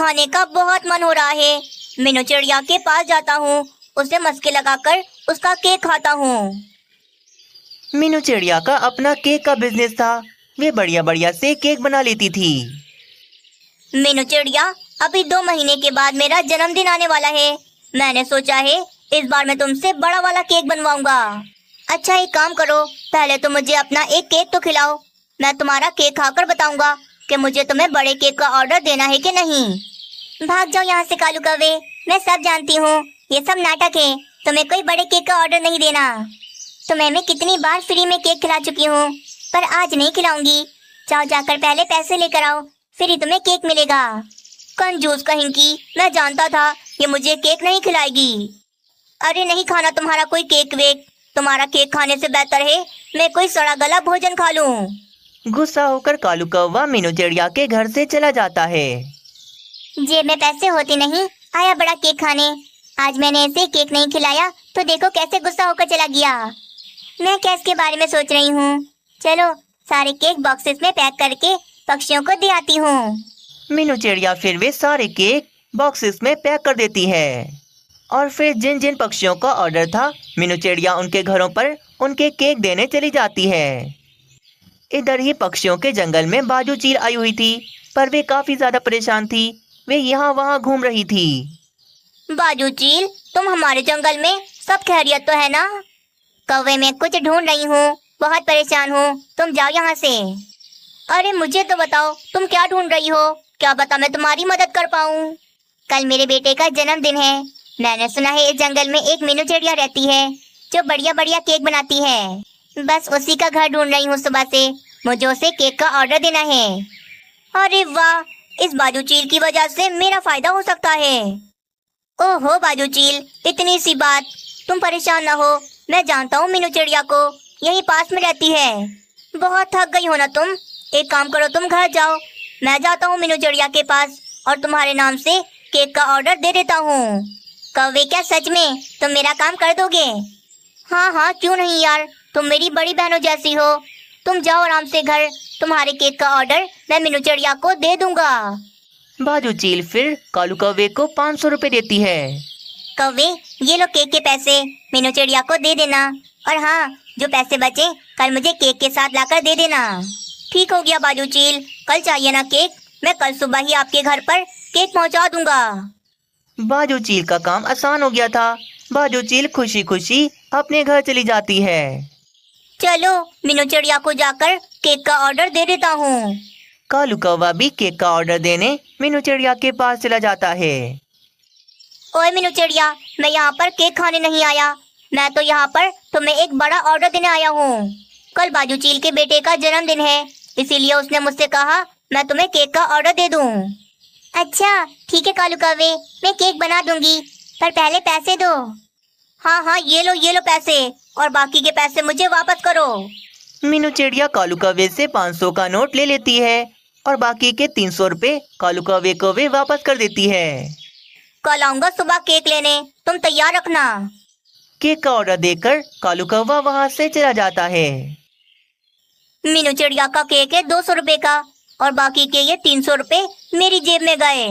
खाने का बहुत मन हो रहा है। मीनू चिड़िया के पास जाता हूँ, उसे मस्के लगाकर उसका केक खाता हूँ। मीनू चिड़िया का अपना केक का बिजनेस था। वे बढ़िया बढ़िया से केक बना लेती थी। मीनू चिड़िया, अभी 2 महीने के बाद मेरा जन्मदिन आने वाला है। मैंने सोचा है इस बार मैं तुमसे बड़ा वाला केक बनवाऊंगा। अच्छा, एक काम करो, पहले तो मुझे अपना एक केक तो खिलाओ। मैं तुम्हारा केक खाकर बताऊंगा कि मुझे तुम्हें बड़े केक का ऑर्डर देना है कि नहीं। भाग जाओ यहाँ से कालू कौवे, मैं सब जानती हूँ, ये सब नाटक है। तुम्हें कोई बड़े केक का ऑर्डर नहीं देना। तुम्हें मैं कितनी बार फ्री में केक खिला चुकी हूँ, पर आज नहीं खिलाऊंगी। जाओ, जाकर पहले पैसे लेकर आओ, फिर ही तुम्हें केक मिलेगा। कंजूस कहीं, मैं जानता था ये मुझे केक नहीं खिलाएगी। अरे नहीं खाना तुम्हारा कोई केक वेक। तुम्हारा केक खाने से बेहतर है मैं कोई सड़ा गला भोजन खा लूं। गुस्सा होकर कालू कौवा मीनू चिड़िया के घर से चला जाता है। जेब में पैसे होते नहीं आया बड़ा केक खाने। आज मैंने ऐसे केक नहीं खिलाया तो देखो कैसे गुस्सा होकर चला गया। मैं क्या इसके बारे में सोच रही हूँ। चलो सारे केक बॉक्सेस में पैक करके पक्षियों को दे आती हूँ। मीनू चिड़िया फिर वे सारे केक बॉक्सेस में पैक कर देती है और फिर जिन जिन पक्षियों का ऑर्डर था मीनू चिड़िया उनके घरों पर उनके केक देने चली जाती है। इधर ही पक्षियों के जंगल में बाजू चील आई हुई थी, पर वे काफी ज्यादा परेशान थी। वे यहाँ वहाँ घूम रही थी। बाजू चील, तुम हमारे जंगल में सब खैरियत तो है ना? कौवे, मैं कुछ ढूंढ रही हूँ, बहुत परेशान हूँ, तुम जाओ यहाँ से। अरे मुझे तो बताओ तुम क्या ढूंढ रही हो, क्या पता मैं तुम्हारी मदद कर पाऊँ। कल मेरे बेटे का जन्मदिन है। मैंने सुना है इस जंगल में एक मीनू चिड़िया रहती है जो बढ़िया बढ़िया केक बनाती है। बस उसी का घर ढूंढ रही हूँ सुबह से, मुझे उसे केक का ऑर्डर देना है। अरे वाह, इस बाजू चील की वजह से मेरा फायदा हो सकता है। ओहो बाजू चील, इतनी सी बात, तुम परेशान ना हो, मैं जानता हूँ मीनू चिड़िया को, यहीं पास में रहती है। बहुत थक गई हो ना तुम, एक काम करो तुम घर जाओ, मैं जाता हूँ मीनू चिड़िया के पास और तुम्हारे नाम से केक का ऑर्डर दे देता हूँ। कौवे, क्या सच में तुम मेरा काम कर दोगे? हाँ हाँ, क्यों नहीं यार, तुम मेरी बड़ी बहनों जैसी हो। तुम जाओ आराम से घर, तुम्हारे केक का ऑर्डर मैं मीनू चिड़िया को दे दूंगा। बाजू चील फिर कालू कौवे को 500 रुपए देती है। कौवे, ये लो केक के पैसे, मीनू चिड़िया को दे देना, और हाँ, जो पैसे बचे कल मुझे केक के साथ लाकर दे देना। ठीक हो गया बाजू चील, कल चाहिए ना केक, मैं कल सुबह ही आपके घर पर केक पहुंचा दूंगा। बाजू चील का काम आसान हो गया था। बाजू चील खुशी खुशी अपने घर चली जाती है। चलो मीनू चिड़िया को जाकर केक का ऑर्डर दे देता हूँ। कालू कौवा भी केक का ऑर्डर देने मीनू चिड़िया के पास चला जाता है। ओए मीनू चिड़िया, मैं यहाँ पर केक खाने नहीं आया, मैं तो यहाँ पर तुम्हें एक बड़ा ऑर्डर देने आया हूँ। कल बाजू चील के बेटे का जन्मदिन है, इसीलिए उसने मुझसे कहा मैं तुम्हें केक का ऑर्डर दे दूँ। अच्छा ठीक है कालू कौवे, मैं केक बना दूंगी, पर पहले पैसे दो। हाँ हाँ, ये लो पैसे, और बाकी के पैसे मुझे वापस करो। मीनू चिड़िया कालू कौवे से 500 का नोट ले लेती है और बाकी के 300 रुपए कालू कौवे को वे वापस कर देती है। कल आऊंगा सुबह केक लेने, तुम तैयार रखना। केक का ऑर्डर देकर कालू कौवा वहाँ से चला जाता है। मीनू चिड़िया का केक है 200 रुपए का, और बाकी के ये 300 रुपए मेरी जेब में गए।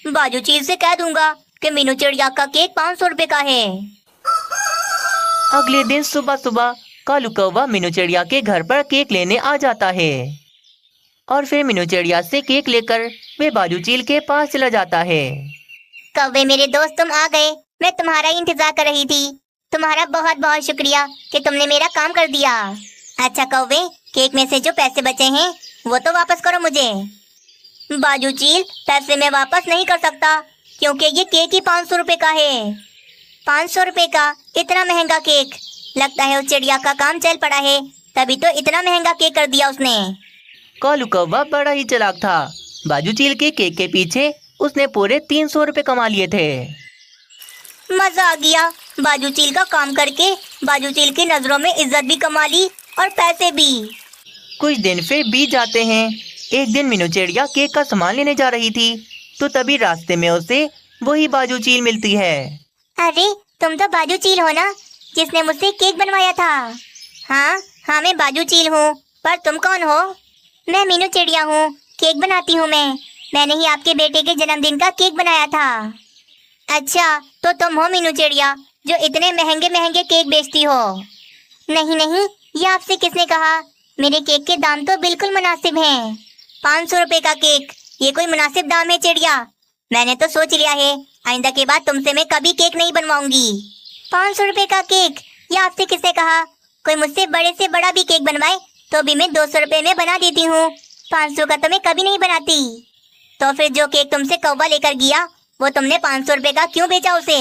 बाजू चील से कह दूंगा कि मीनू चिड़िया का केक 500 रुपए का है। अगले दिन सुबह सुबह कालू कौवा मीनू चिड़िया के घर पर केक लेने आ जाता है और फिर मीनू चिड़िया से केक लेकर वे बाजू चील के पास चला जाता है। कौवे मेरे दोस्त, तुम आ गए, मैं तुम्हारा ही इंतजार कर रही थी। तुम्हारा बहुत बहुत शुक्रिया कि तुमने मेरा काम कर दिया। अच्छा कौवे, केक में से जो पैसे बचे हैं वो तो वापस करो मुझे। बाजू चील, पैसे मैं वापस नहीं कर सकता क्योंकि ये केक ही 500 रुपए का है। 500 रुपए का इतना महंगा केक, लगता है उस चिड़िया का काम चल पड़ा है, तभी तो इतना महंगा केक कर दिया उसने। कालू कौवा बड़ा ही चालाक था। बाजू चील के केक के पीछे उसने पूरे 300 रुपए कमा लिए थे। मजा आ गया, बाजू चील का काम करके बाजू चील की नजरों में इज्जत भी कमा ली और पैसे भी। कुछ दिन फिर बीत जाते हैं। एक दिन मीनू चिड़िया केक का सामान लेने जा रही थी तो तभी रास्ते में उसे वही बाजू चील मिलती है। अरे तुम तो बाजू चील हो ना, जिसने मुझसे केक बनवाया था? हाँ हाँ, मैं बाजू चील हूँ, पर तुम कौन हो? मैं मीनू चिड़िया हूँ, केक बनाती हूँ मैं। मैंने ही आपके बेटे के जन्मदिन का केक बनाया था। अच्छा, तो तुम हो मीनू चिड़िया जो इतने महंगे महंगे केक बेचती हो। नहीं नहीं, ये आपसे किसने कहा? मेरे केक के दाम तो बिल्कुल मुनासिब हैं। 500 रुपए का केक, ये कोई मुनासिब दाम है चिड़िया? मैंने तो सोच लिया है, आइंदा के बाद तुमसे मैं कभी केक नहीं बनवाऊंगी। 500 रुपए का केक, ये आपसे किसने कहा? कोई मुझसे बड़े से बड़ा भी केक बनवाए तो भी मैं 200 रुपए में बना देती हूँ, 500 का तो मैं कभी नहीं बनाती। तो फिर जो केक तुमसे कौवा लेकर गया वो तुमने 500 रुपए का क्यों बेचा उसे?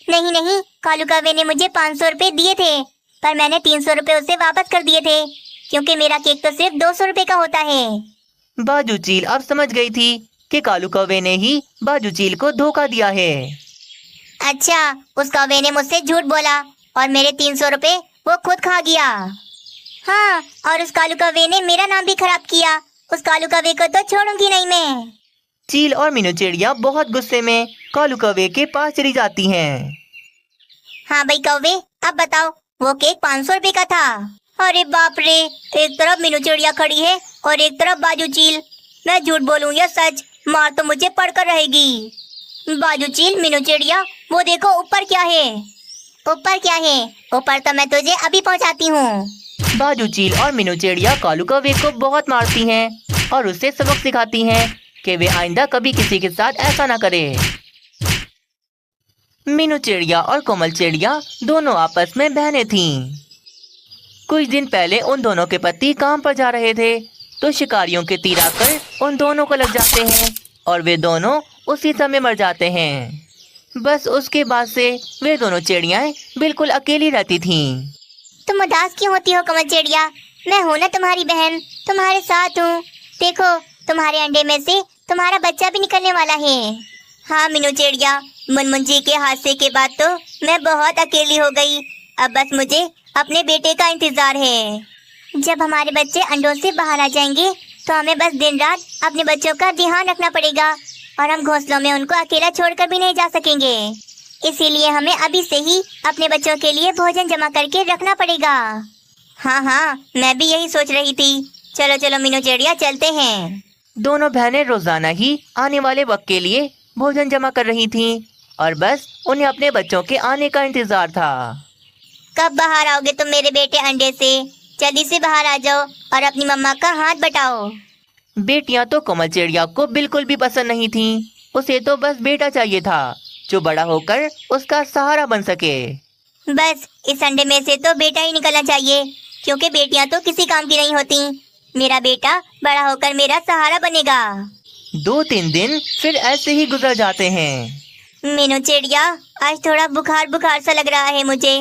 नहीं नहीं, कालू कौवे ने मुझे 500 रुपए दिए थे, पर मैंने 300 रुपए उसे वापस कर दिए थे, क्योंकि मेरा केक तो सिर्फ 200 रुपए का होता है। बाजू चील अब समझ गई थी कि कालू कौवे ने ही बाजू चील को धोखा दिया है। अच्छा, उस कौवे ने मुझसे झूठ बोला और मेरे 300 रुपए वो खुद खा गया। हाँ, और उस कालू कौवे ने मेरा नाम भी खराब किया। उस कालू कौवे को तो छोड़ूंगी नहीं मैं। चील और मीनू चिड़िया बहुत गुस्से में कालू कौवे के पास चली जाती हैं। हाँ भाई कौवे, अब बताओ, वो केक 500 रुपए का था। अरे बाप रे, एक तरफ मीनू चिड़िया खड़ी है और एक तरफ बाजू चील। मैं झूठ बोलूं या सच, मार तो मुझे पड़कर रहेगी। बाजू चील, मीनू चिड़िया, वो देखो ऊपर क्या है। ऊपर क्या है? ऊपर तो मैं तुझे अभी पहुंचाती हूँ। बाजू चील और मीनू चिड़िया कालू कौवे को बहुत मारती हैं और उसे सबक सिखाती हैं कि वे आइंदा कभी किसी के साथ ऐसा ना करे। मीनू चिड़िया और कोमल चिड़िया दोनों आपस में बहनें थीं। कुछ दिन पहले उन दोनों के पति काम पर जा रहे थे तो शिकारियों के तीर आकर उन दोनों को लग जाते हैं और वे दोनों उसी समय मर जाते हैं। बस उसके बाद से वे दोनों चिड़ियाएं बिल्कुल अकेली रहती थीं। तुम उदास क्यों होती हो कोमल चिड़िया? मैं हूँ ना तुम्हारी बहन, तुम्हारे साथ हूँ। देखो, तुम्हारे अंडे में से तुम्हारा बच्चा भी निकलने वाला है। हाँ मीनू चिड़िया, मुनमुन जी के हादसे के बाद तो मैं बहुत अकेली हो गई। अब बस मुझे अपने बेटे का इंतजार है। जब हमारे बच्चे अंडों से बाहर आ जाएंगे तो हमें बस दिन रात अपने बच्चों का ध्यान रखना पड़ेगा और हम घोंसलों में उनको अकेला छोड़कर भी नहीं जा सकेंगे। इसीलिए हमें अभी से ही अपने बच्चों के लिए भोजन जमा करके रखना पड़ेगा। हाँ हाँ, मैं भी यही सोच रही थी। चलो चलो मीनू चिड़िया, चलते हैं। दोनों बहनें रोजाना ही आने वाले वक्त के लिए भोजन जमा कर रही थीं और बस उन्हें अपने बच्चों के आने का इंतजार था। कब बाहर आओगे तुम मेरे बेटे अंडे से? जल्दी से बाहर आ जाओ और अपनी मम्मा का हाथ बटाओ। बेटियां तो कोमल चिड़िया को बिल्कुल भी पसंद नहीं थीं। उसे तो बस बेटा चाहिए था जो बड़ा होकर उसका सहारा बन सके। बस इस अंडे में से तो बेटा ही निकलना चाहिए, क्योंकि बेटियां तो किसी काम की नहीं होती। मेरा बेटा बड़ा होकर मेरा सहारा बनेगा। 2-3 दिन फिर ऐसे ही गुजर जाते हैं। मीनू चिड़िया, आज थोड़ा बुखार बुखार सा लग रहा है मुझे।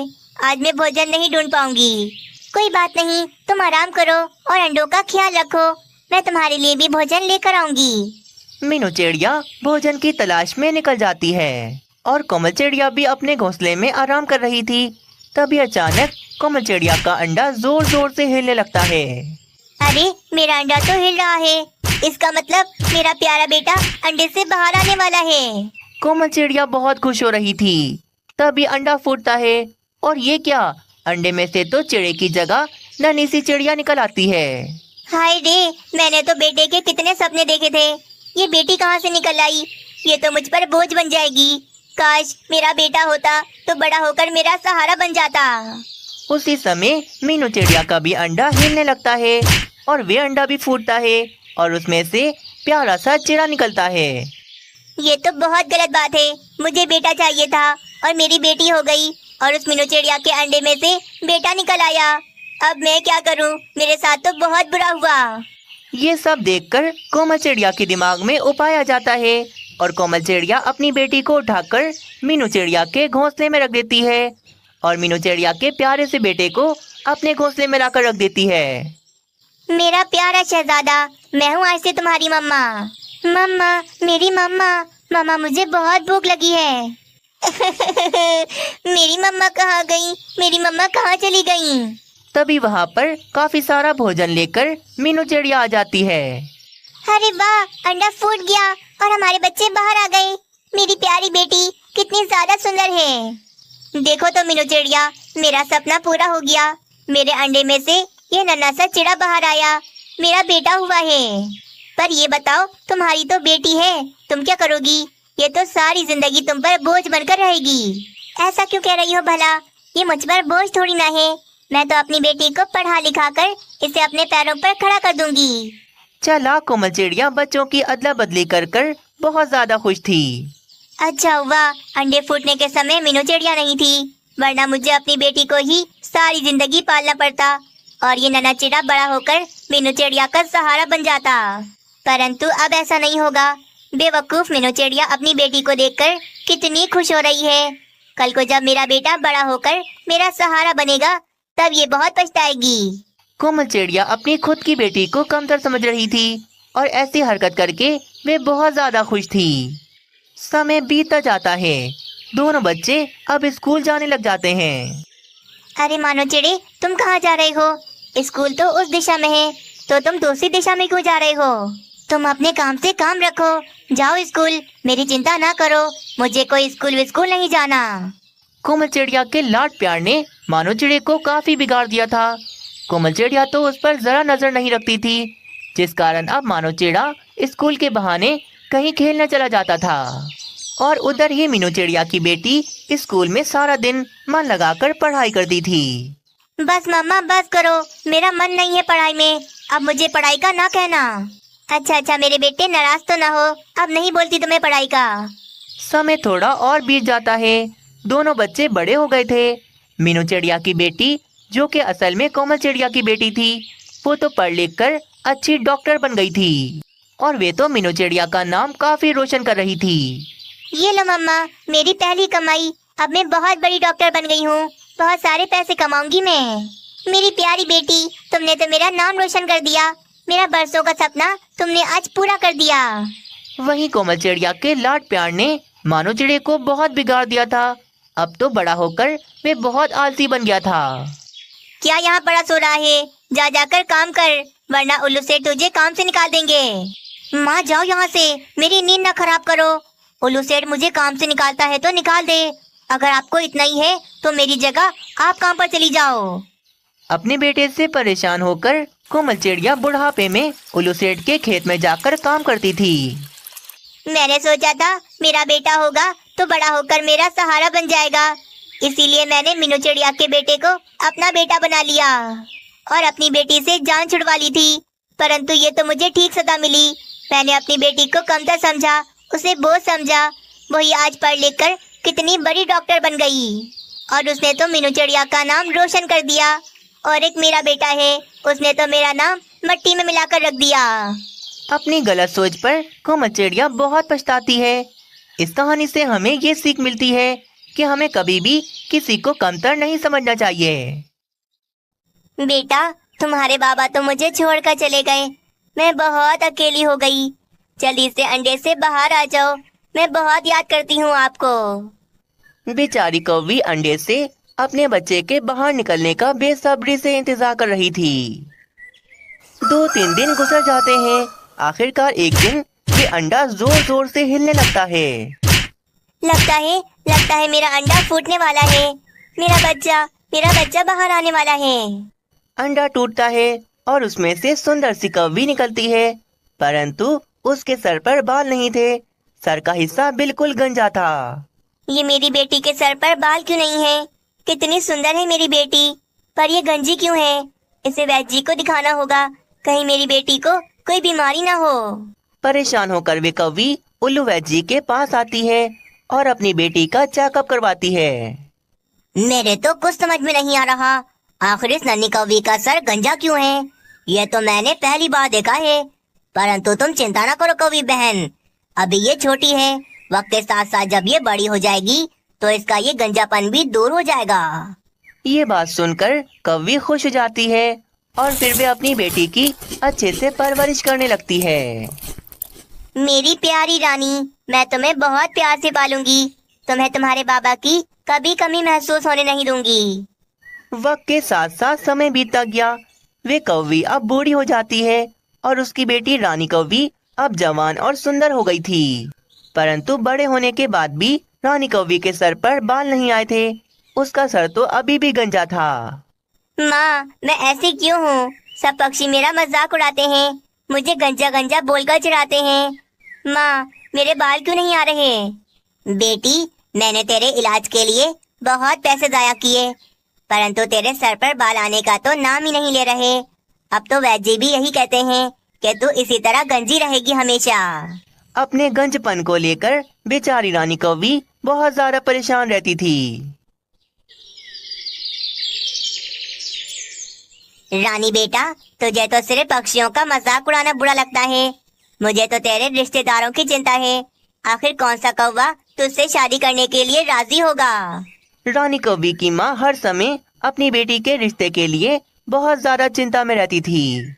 आज मैं भोजन नहीं ढूंढ पाऊंगी। कोई बात नहीं, तुम आराम करो और अंडों का ख्याल रखो। मैं तुम्हारे लिए भी भोजन लेकर आऊंगी। मीनू चिड़िया भोजन की तलाश में निकल जाती है और कोमल चिड़िया भी अपने घोंसले में आराम कर रही थी। तभी अचानक कोमल चिड़िया का अंडा जोर जोर से हिलने लगता है। अरे, मेरा अंडा तो हिल रहा है। इसका मतलब मेरा प्यारा बेटा अंडे से बाहर आने वाला है। कोमल चिड़िया बहुत खुश हो रही थी। तभी अंडा फूटता है और ये क्या, अंडे में से तो चिड़े की जगह नन्ही सी चिड़िया निकल आती है। हाय रे, मैंने तो बेटे के कितने सपने देखे थे। ये बेटी कहाँ से निकल आई? ये तो मुझ पर बोझ बन जाएगी। काश मेरा बेटा होता तो बड़ा होकर मेरा सहारा बन जाता। उसी समय मीनू चिड़िया का भी अंडा हिलने लगता है और वे अंडा भी फूटता है और उसमें से प्यारा सा चिड़ा निकलता है। ये तो बहुत गलत बात है। मुझे बेटा चाहिए था और मेरी बेटी हो गई और उस मीनू चिड़िया के अंडे में से बेटा निकल आया। अब मैं क्या करूं? मेरे साथ तो बहुत बुरा हुआ। ये सब देखकर कोमल चिड़िया के दिमाग में उपाय आ जाता है और कोमल चिड़िया अपनी बेटी को उठाकर मीनू चिड़िया के घोंसले में रख देती है और मीनू चिड़िया के प्यारे से बेटे को अपने घोंसले में लाकर रख देती है। मेरा प्यारा शहजादा, मैं हूँ आज से तुम्हारी मम्मा। मम्मा, मेरी मम्मा। मम्मा, मुझे बहुत भूख लगी है। मेरी मम्मा कहाँ गई? मेरी मम्मा कहाँ चली गई? तभी वहाँ पर काफी सारा भोजन लेकर मीनू चिड़िया आ जाती है। अरे वाह, अंडा फूट गया और हमारे बच्चे बाहर आ गए। मेरी प्यारी बेटी कितनी ज्यादा सुंदर है। देखो तो मीनू चिड़िया, मेरा सपना पूरा हो गया। मेरे अंडे में से ये नन्हा सा चिड़ा बाहर आया। मेरा बेटा हुआ है। पर ये बताओ, तुम्हारी तो बेटी है, तुम क्या करोगी? ये तो सारी जिंदगी तुम पर बोझ बनकर रहेगी। ऐसा क्यों कह रही हो भला? ये मुझ पर बोझ थोड़ी ना है। मैं तो अपनी बेटी को पढ़ा लिखा कर इसे अपने पैरों पर खड़ा कर दूंगी। चालाक कोमल चिड़िया बच्चों की अदला बदली कर कर बहुत ज्यादा खुश थी। अच्छा हुआ अंडे फूटने के समय मीनू चिड़िया नहीं थी, वरना मुझे अपनी बेटी को ही सारी जिंदगी पालना पड़ता और ये नन्हा चिड़ा बड़ा होकर मीनू चिड़िया का सहारा बन जाता। परंतु अब ऐसा नहीं होगा। बेवकूफ मीनू चिड़िया अपनी बेटी को देखकर कितनी खुश हो रही है। कल को जब मेरा बेटा बड़ा होकर मेरा सहारा बनेगा तब ये बहुत पछताएगी। कोमल चिड़िया अपनी खुद की बेटी को कमतर समझ रही थी और ऐसी हरकत करके वे बहुत ज्यादा खुश थी। समय बीतता जाता है। दोनों बच्चे अब स्कूल जाने लग जाते हैं। अरे मानो चिड़े, तुम कहाँ जा रहे हो? स्कूल तो उस दिशा में है, तो तुम दूसरी दिशा में क्यों जा रहे हो? तुम अपने काम से काम रखो, जाओ स्कूल, मेरी चिंता ना करो, मुझे कोई स्कूल नहीं जाना। कोमल चिड़िया के लाड प्यार ने मानो चिड़े को काफी बिगाड़ दिया था। कोमल चिड़िया तो उस पर जरा नजर नहीं रखती थी, जिस कारण अब मानो चिड़ा स्कूल के बहाने कहीं खेलने चला जाता था और उधर ही मीनू चिड़िया की बेटी स्कूल में सारा दिन मन लगाकर पढ़ाई करती थी। बस मम्मा बस करो, मेरा मन नहीं है पढ़ाई में, अब मुझे पढ़ाई का ना कहना। अच्छा मेरे बेटे, नाराज तो ना हो, अब नहीं बोलती तुम्हें पढ़ाई का। समय थोड़ा और बीत जाता है। दोनों बच्चे बड़े हो गए थे। मीनू चिड़िया की बेटी, जो कि असल में कोमल चिड़िया की बेटी थी, वो तो पढ़ लिख कर अच्छी डॉक्टर बन गई थी और वे तो मीनू चिड़िया का नाम काफी रोशन कर रही थी। ये लो मम्मा, मेरी पहली कमाई, अब मैं बहुत बड़ी डॉक्टर बन गई हूँ, बहुत सारे पैसे कमाऊंगी मैं। मेरी प्यारी बेटी, तुमने तो मेरा नाम रोशन कर दिया, मेरा बरसों का सपना तुमने आज पूरा कर दिया। वहीं कोमल चिड़िया के लाड प्यार ने मानो चिड़े को बहुत बिगाड़ दिया था। अब तो बड़ा होकर वे बहुत आलसी बन गया था। क्या यहाँ पड़ा सो रहा है? जा जाकर काम कर, वरना उल्लू सेठ तुझे काम से निकाल देंगे। माँ जाओ यहाँ से, मेरी नींद ना खराब करो। उल्लू सेठ मुझे काम से निकालता है तो निकाल दे। अगर आपको इतना ही है तो मेरी जगह आप काम पर चली जाओ। अपने बेटे से परेशान होकर कोमल चिड़िया बुढ़ापे में उल्लू सेठ के खेत में जाकर काम करती थी। मैंने सोचा था मेरा बेटा होगा तो बड़ा होकर मेरा सहारा बन जाएगा, इसीलिए मैंने मीनू चिड़िया के बेटे को अपना बेटा बना लिया और अपनी बेटी से जान छुड़वा ली थी। परंतु ये तो मुझे ठीक सजा मिली। मैंने अपनी बेटी को कमतर समझा, उसे बोझ समझा। वही आज पढ़ लिख कर कितनी बड़ी डॉक्टर बन गई और उसने तो मीनू चिड़िया का नाम रोशन कर दिया। और एक मेरा बेटा है, उसने तो मेरा नाम मिट्टी में मिलाकर रख दिया। अपनी गलत सोच पर कोमल चिड़िया बहुत पछताती है। इस कहानी से हमें ये सीख मिलती है कि हमें कभी भी किसी को कमतर नहीं समझना चाहिए। बेटा, तुम्हारे बाबा तो मुझे छोड़कर चले गए, मैं बहुत अकेली हो गई। जल्दी से अंडे से बाहर आ जाओ, मैं बहुत याद करती हूँ आपको। बेचारी कौवी अंडे से अपने बच्चे के बाहर निकलने का बेसब्री से इंतजार कर रही थी। 2-3 दिन गुजर जाते हैं। आखिरकार एक दिन ये अंडा जोर जोर से हिलने लगता है। लगता है मेरा अंडा फूटने वाला है। मेरा बच्चा बाहर आने वाला है। अंडा टूटता है और उसमें से सुंदर सी कौवी निकलती है, परंतु उसके सर पर बाल नहीं थे। सर का हिस्सा बिल्कुल गंजा था। ये मेरी बेटी के सर पर बाल क्यों नहीं है? कितनी सुंदर है मेरी बेटी, पर ये गंजी क्यों है? इसे वैद्य जी को दिखाना होगा, कहीं मेरी बेटी को कोई बीमारी ना हो। परेशान होकर वे कौवी उल्लू वैद्य जी के पास आती है और अपनी बेटी का चेकअप करवाती है। मेरे तो कुछ समझ में नहीं आ रहा, आखिर इस नन्ही कौवी का सर गंजा क्यों है? ये तो मैंने पहली बार देखा है। परंतु तुम चिंता ना करो कौवी बहन, अभी ये छोटी है, वक्त के साथ साथ जब ये बड़ी हो जाएगी तो इसका ये गंजापन भी दूर हो जाएगा। ये बात सुनकर कौवी खुश हो जाती है और फिर वे अपनी बेटी की अच्छे से परवरिश करने लगती है। मेरी प्यारी रानी, मैं तुम्हें बहुत प्यार से पालूंगी, तुम्हें तुम्हारे बाबा की कभी कमी महसूस होने नहीं दूंगी। वक्त के साथ साथ समय बीतता गया। वे कौवी अब बूढ़ी हो जाती है और उसकी बेटी रानी कौवी अब जवान और सुंदर हो गई थी। परंतु बड़े होने के बाद भी रानी कौवी के सर पर बाल नहीं आए थे। उसका सर तो अभी भी गंजा था। माँ, मैं ऐसी क्यों हूँ? सब पक्षी मेरा मजाक उड़ाते हैं, मुझे गंजा गंजा बोलकर चिढ़ाते हैं। माँ, मेरे बाल क्यों नहीं आ रहे? बेटी, मैंने तेरे इलाज के लिए बहुत पैसे जाया किए, परंतु तेरे सर पर बाल आने का तो नाम ही नहीं ले रहे। अब तो वैद्य जी भी यही कहते हैं कि तू इसी तरह गंजी रहेगी हमेशा। अपने गंजपन को लेकर बेचारी रानी कौवी बहुत ज्यादा परेशान रहती थी। रानी बेटा, तुझे तो सिर्फ पक्षियों का मजाक उड़ाना बुरा लगता है, मुझे तो तेरे रिश्तेदारों की चिंता है। आखिर कौन सा कौवा तुझसे शादी करने के लिए राजी होगा? रानी कौवी की माँ हर समय अपनी बेटी के रिश्ते के लिए बहुत ज्यादा चिंता में रहती थी।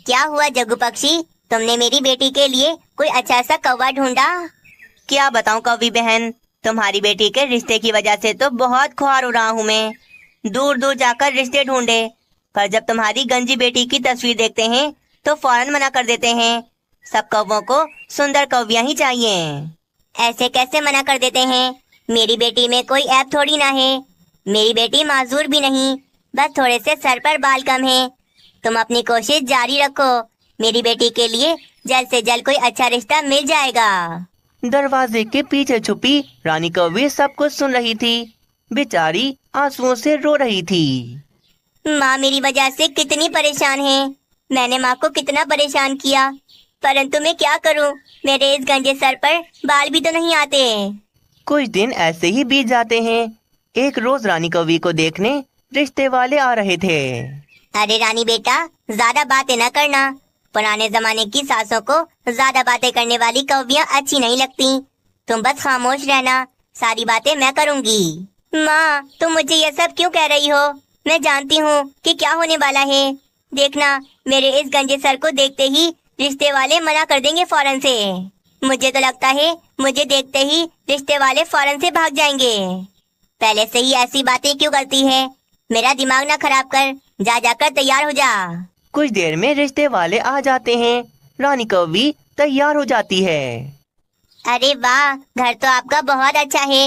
क्या हुआ जग्गू पक्षी, तुमने मेरी बेटी के लिए कोई अच्छा सा कौवा ढूंढा? क्या बताऊं कौवी बहन, तुम्हारी बेटी के रिश्ते की वजह से तो बहुत खुआर हो रहा हूँ मैं। दूर दूर जाकर रिश्ते ढूंढे, पर जब तुम्हारी गंजी बेटी की तस्वीर देखते हैं तो फौरन मना कर देते हैं। सब कौवों को सुंदर कौवियां ही चाहिए। ऐसे कैसे मना कर देते हैं? मेरी बेटी में कोई ऐप थोड़ी ना है। मेरी बेटी माजूर भी नहीं, बस थोड़े से सर पर बाल कम है। तुम अपनी कोशिश जारी रखो, मेरी बेटी के लिए जल्द से जल्द कोई अच्छा रिश्ता मिल जाएगा। दरवाजे के पीछे छुपी रानी कौवी सब कुछ सुन रही थी। बेचारी आंसुओं से रो रही थी। माँ मेरी वजह से कितनी परेशान है। मैंने माँ को कितना परेशान किया, परंतु मैं क्या करूँ, मेरे इस गंजे सर पर बाल भी तो नहीं आते। कुछ दिन ऐसे ही बीत जाते हैं। एक रोज रानी कौवी को देखने रिश्ते वाले आ रहे थे। अरे रानी बेटा, ज्यादा बातें न करना। पुराने जमाने की सासों को ज्यादा बातें करने वाली कौवियाँ अच्छी नहीं लगती। तुम बस खामोश रहना, सारी बातें मैं करूँगी। माँ, तुम मुझे ये सब क्यों कह रही हो? मैं जानती हूँ कि क्या होने वाला है। देखना, मेरे इस गंजे सर को देखते ही रिश्ते वाले मना कर देंगे फौरन से। मुझे तो लगता है मुझे देखते ही रिश्ते वाले फौरन से भाग जाएंगे। पहले से ही ऐसी बातें क्यों करती है? मेरा दिमाग ना खराब कर, जा जाकर तैयार हो जा। कुछ देर में रिश्ते वाले आ जाते हैं। रानी कौवी तैयार हो जाती है। अरे वाह, घर तो आपका बहुत अच्छा है।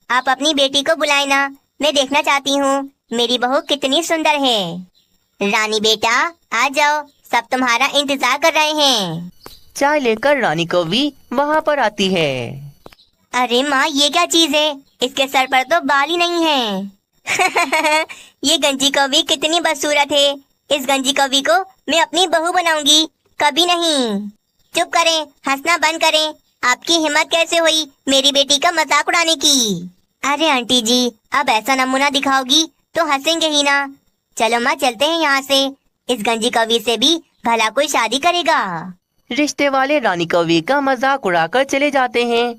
आप अपनी बेटी को बुलाए ना, मैं देखना चाहती हूँ मेरी बहू कितनी सुंदर है। रानी बेटा, आ जाओ, सब तुम्हारा इंतजार कर रहे हैं। चाय लेकर रानी कौवी वहाँ पर आती है। अरे माँ, ये क्या चीज है? इसके सर पर तो बाल ही नहीं है। ये गंजी कौवी कितनी बदसूरत है। इस गंजी कौवी को मैं अपनी बहू बनाऊंगी, कभी नहीं। चुप करें, हंसना बंद करें। आपकी हिम्मत कैसे हुई मेरी बेटी का मजाक उड़ाने की? अरे आंटी जी, अब ऐसा नमूना दिखाओगी तो हंसेंगे ही ना। चलो माँ, चलते हैं यहाँ से। इस गंजी कौवी से भी भला कोई शादी करेगा। रिश्ते वाले रानी कौवी का मजाक उड़ाकर चले जाते हैं।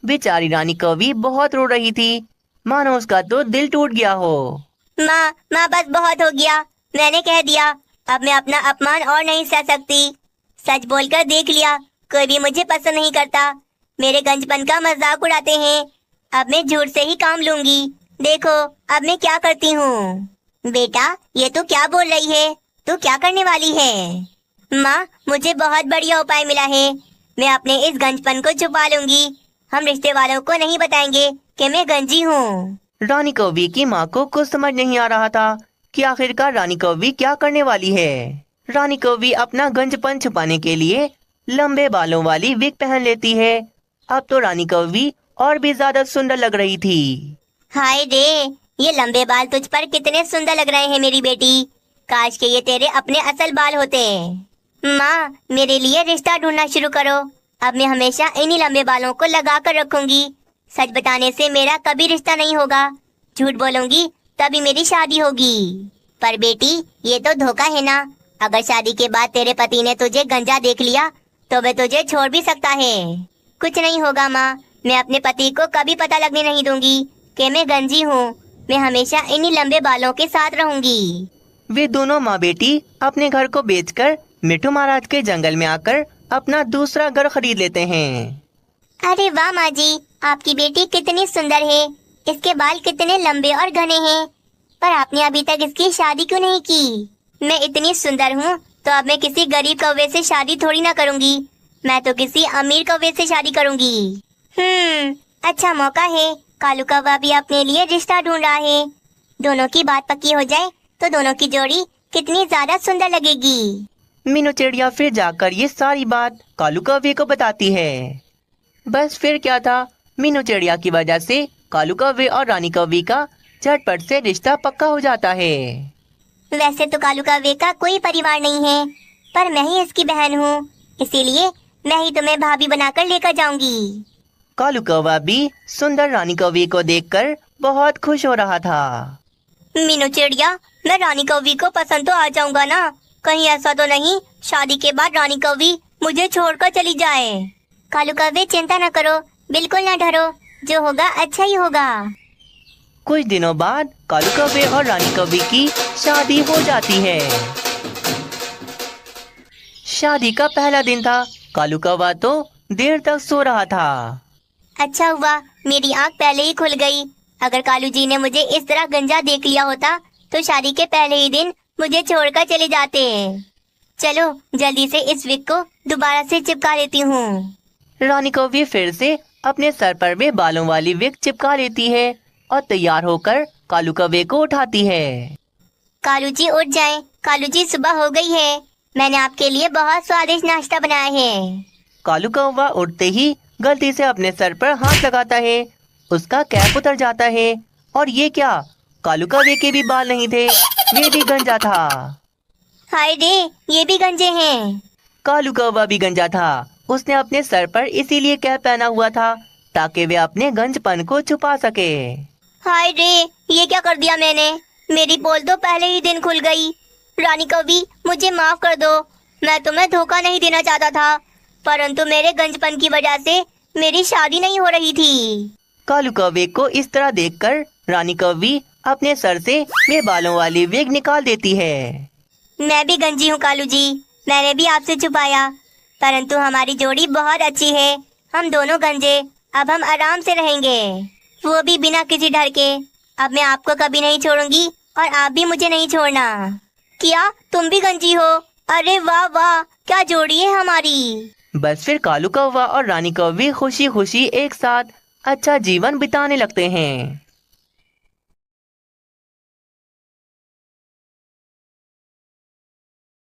बेचारी रानी कौवी बहुत रो रही थी, मानो उसका तो दिल टूट गया हो। माँ, बस बहुत हो गया। मैंने कह दिया, अब मैं अपना अपमान और नहीं सह सकती। सच बोलकर देख लिया, कोई भी मुझे पसंद नहीं करता। मेरे गंजपन का मजाक उड़ाते हैं। अब मैं झूठ से ही काम लूंगी। देखो अब मैं क्या करती हूँ। बेटा, ये तू क्या बोल रही है? तू क्या करने वाली है? माँ, मुझे बहुत बढ़िया उपाय मिला है। मैं अपने इस गंजपन को छुपा लूंगी। हम रिश्ते वालों को नहीं बताएंगे कि मैं गंजी हूँ। रानी कौवी की माँ को कुछ समझ नहीं आ रहा था कि आखिरकार रानी कौवी क्या करने वाली है। रानी कौवी अपना गंजपन छुपाने के लिए लंबे बालों वाली विग पहन लेती है। अब तो रानी कौवी और भी ज्यादा सुंदर लग रही थी। हाय रे, ये लंबे बाल तुझ पर कितने सुंदर लग रहे हैं मेरी बेटी। काश के ये तेरे अपने असल बाल होते। माँ, मेरे लिए रिश्ता ढूंढना शुरू करो। अब मैं हमेशा इन्हीं लंबे बालों को लगा कर रखूंगी। सच बताने से मेरा कभी रिश्ता नहीं होगा, झूठ बोलूंगी तभी मेरी शादी होगी। पर बेटी, ये तो धोखा है ना। अगर शादी के बाद तेरे पति ने तुझे गंजा देख लिया तो वह तुझे छोड़ भी सकता है। कुछ नहीं होगा माँ, मैं अपने पति को कभी पता लगने नहीं दूंगी कि मैं गंजी हूँ। मैं हमेशा इन्हीं लंबे बालों के साथ रहूंगी। वे दोनों माँ बेटी अपने घर को बेचकर मिट्टू महाराज के जंगल में आकर अपना दूसरा घर खरीद लेते हैं। अरे वाह माँ जी, आपकी बेटी कितनी सुंदर है। इसके बाल कितने लंबे और घने हैं। पर आपने अभी तक इसकी शादी क्यों नहीं की? मैं इतनी सुंदर हूँ तो अब मैं किसी गरीब कौवे से शादी थोड़ी ना करूँगी। मैं तो किसी अमीर कौवे से शादी करूँगी। अच्छा मौका है। कालू कौवा भी अपने लिए रिश्ता ढूंढ रहा है। दोनों की बात पक्की हो जाए तो दोनों की जोड़ी कितनी ज्यादा सुंदर लगेगी। मीनू चिड़िया फिर जाकर ये सारी बात कालू कौवे को बताती है। बस फिर क्या था, मीनू चिड़िया की वजह से कालू कौवे और रानी कौवी का झटपट से रिश्ता पक्का हो जाता है। वैसे तो कालू कौवे का कोई परिवार नहीं है, पर मैं ही इसकी बहन हूँ, इसीलिए मैं ही तुम्हें भाभी बनाकर लेकर जाऊंगी। कालू कौवा भी सुंदर रानी कौवी को देखकर बहुत खुश हो रहा था। मीनू चिड़िया, मैं रानी कौवी को पसंद तो आ जाऊंगा ना? कहीं ऐसा तो नहीं शादी के बाद रानी कौवी मुझे छोड़कर चली जाए। कालू कौवे चिंता न करो, बिल्कुल न डरो, जो होगा अच्छा ही होगा। कुछ दिनों बाद कालू कौवे और रानी कौवी की शादी हो जाती है। शादी का पहला दिन था। कालू कौवा तो देर तक सो रहा था। अच्छा हुआ मेरी आंख पहले ही खुल गई। अगर कालू जी ने मुझे इस तरह गंजा देख लिया होता तो शादी के पहले ही दिन मुझे छोड़कर चले जाते। चलो जल्दी से इस विग को दोबारा से चिपका लेती हूँ। रानी कौवी फिर से अपने सर पर में बालों वाली विग चिपका लेती है और तैयार होकर कालू कौवे को उठाती है। कालू जी उठ जाएं। कालू जी सुबह हो गई है, मैंने आपके लिए बहुत स्वादिष्ट नाश्ता बनाया है। कालू कौवा उठते ही गलती से अपने सर पर हाथ लगाता है। उसका कैप उतर जाता है और ये क्या, कालू कौवे के भी बाल नहीं थे, ये भी गंजा था। हाय रे, ये भी गंजे हैं। कालू कौवा भी गंजा था। उसने अपने सर पर इसीलिए कैप पहना हुआ था ताकि वे अपने गंजपन को छुपा सके। हाय रे, ये क्या कर दिया मैंने? मेरी पोल तो पहले ही दिन खुल गई। रानी कौवी, मुझे माफ कर दो, मैं तुम्हें धोखा नहीं देना चाहता था, परंतु मेरे गंजपन की वजह से मेरी शादी नहीं हो रही थी। कालू कौवे को इस तरह देखकर रानी कौवी अपने सर से वे बालों वाली विग निकाल देती है। मैं भी गंजी हूँ कालू जी, मैंने भी आपसे छुपाया, परंतु हमारी जोड़ी बहुत अच्छी है। हम दोनों गंजे, अब हम आराम से रहेंगे, वो भी बिना किसी डर के। अब मैं आपको कभी नहीं छोड़ूंगी और आप भी मुझे नहीं छोड़ना। क्या तुम भी गंजी हो? अरे वाह वाह, क्या जोड़ी है हमारी। बस फिर कालू कौवा और रानी कौवी खुशी खुशी एक साथ अच्छा जीवन बिताने लगते हैं।